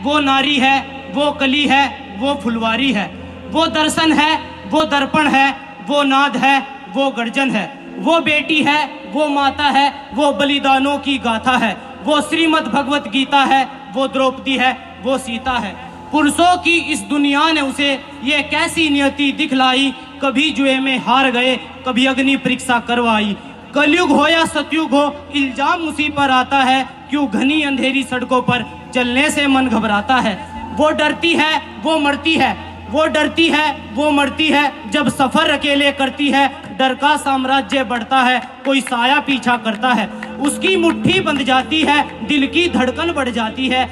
वो नारी है, वो कली है, वो फुलवारी है, वो दर्शन है, वो दर्पण है, वो नाद है, वो गर्जन है, वो बेटी है, वो माता है, वो बलिदानों की गाथा है, वो श्रीमद् भगवत गीता है, वो द्रौपदी है, वो सीता है। पुरुषों की इस दुनिया ने उसे ये कैसी नियति दिखलाई, कभी जुए में हार गए, कभी अग्नि परीक्षा करवाई। कलयुग हो या सतयुग हो, इल्जाम उसी पर आता है, क्यों घनी अंधेरी सड़कों पर चलने से मन घबराता है। वो डरती है, वो मरती है, वो डरती है, वो मरती है, जब सफर अकेले करती है, डर का साम्राज्य बढ़ता है, कोई साया पीछा करता है, उसकी मुट्ठी बंध जाती है, दिल की धड़कन बढ़ जाती है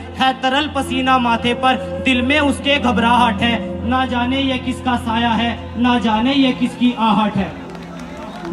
तरल पसीना माथे पर, दिल में उसके घबराहट है, ना जाने ये किसका साया है, ना जाने ये किसकी आहट है।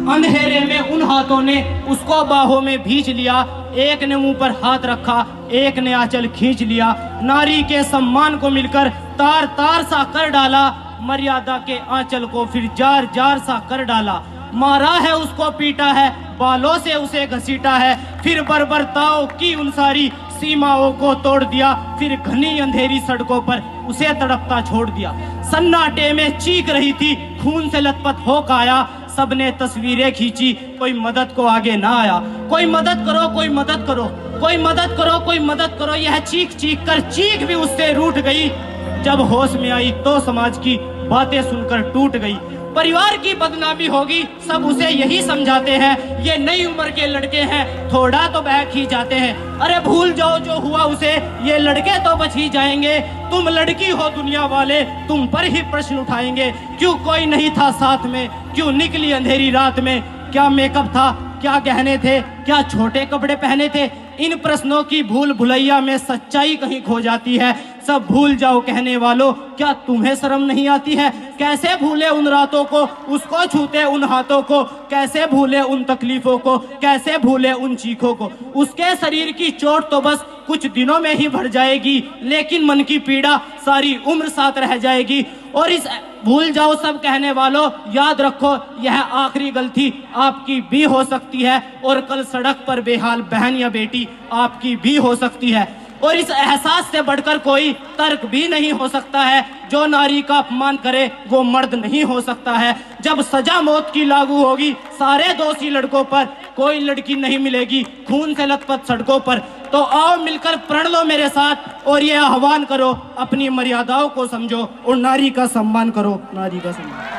अंधेरे में उन हाथों ने उसको बाहों में भींच लिया, एक ने मुंह पर हाथ रखा, एक ने आंचल खींच लिया, नारी के सम्मान को मिलकर तार तार सा कर डाला, मर्यादा के आंचल को फिर जार जार सा कर डाला। मारा है उसको, पीटा है, बालों से उसे घसीटा है, फिर बर्बरताओं की उन सारी सीमाओं को तोड़ दिया, फिर घनी अंधेरी सड़कों पर उसे तड़पता छोड़ दिया। सन्नाटे में चीख रही थी, खून से लथपथ हो काया, सबने तस्वीरें खींची, कोई मदद को आगे ना आया। कोई मदद करो, कोई मदद करो, कोई मदद करो, कोई मदद करो, यह चीख चीख कर चीख भी उससे रूठ गई। जब होश में आई तो समाज की बातें सुनकर टूट गई। परिवार की बदनामी होगी, सब उसे यही समझाते हैं, ये नई उम्र के लड़के हैं, थोड़ा तो बहक ही जाते हैं। अरे भूल जाओ जो हुआ उसे, ये लड़के तो बच ही जाएंगे, तुम लड़की हो दुनिया वाले तुम पर ही प्रश्न उठाएंगे। क्यों कोई नहीं था साथ में, क्यों निकली अंधेरी रात में, क्या मेकअप था, क्या गहने थे, क्या छोटे कपड़े पहने थे। इन प्रश्नों की भूल भुलैया में सच्चाई कहीं खो जाती है। सब भूल जाओ कहने वालों, क्या तुम्हें शर्म नहीं आती है। कैसे भूले उन रातों को, उसको छूते उन हाथों को, कैसे भूले उन तकलीफों को, कैसे भूले उन चीखों को। उसके शरीर की चोट तो बस कुछ दिनों में ही भर जाएगी, लेकिन मन की पीड़ा सारी उम्र साथ रह जाएगी। और इस भूल जाओ सब कहने वालों, याद रखो यह आखिरी गलती आपकी भी हो सकती है, और कल सड़क पर बेहाल बहन या बेटी आपकी भी हो सकती है। और इस एहसास से बढ़कर कोई तर्क भी नहीं हो सकता है, जो नारी का अपमान करे वो मर्द नहीं हो सकता है। जब सजा मौत की लागू होगी सारे दोषी लड़कों पर, कोई लड़की नहीं मिलेगी खून से लथपथ सड़कों पर। तो आओ मिलकर प्रण लो मेरे साथ, और ये आह्वान करो, अपनी मर्यादाओं को समझो और नारी का सम्मान करो, नारी का सम्मान।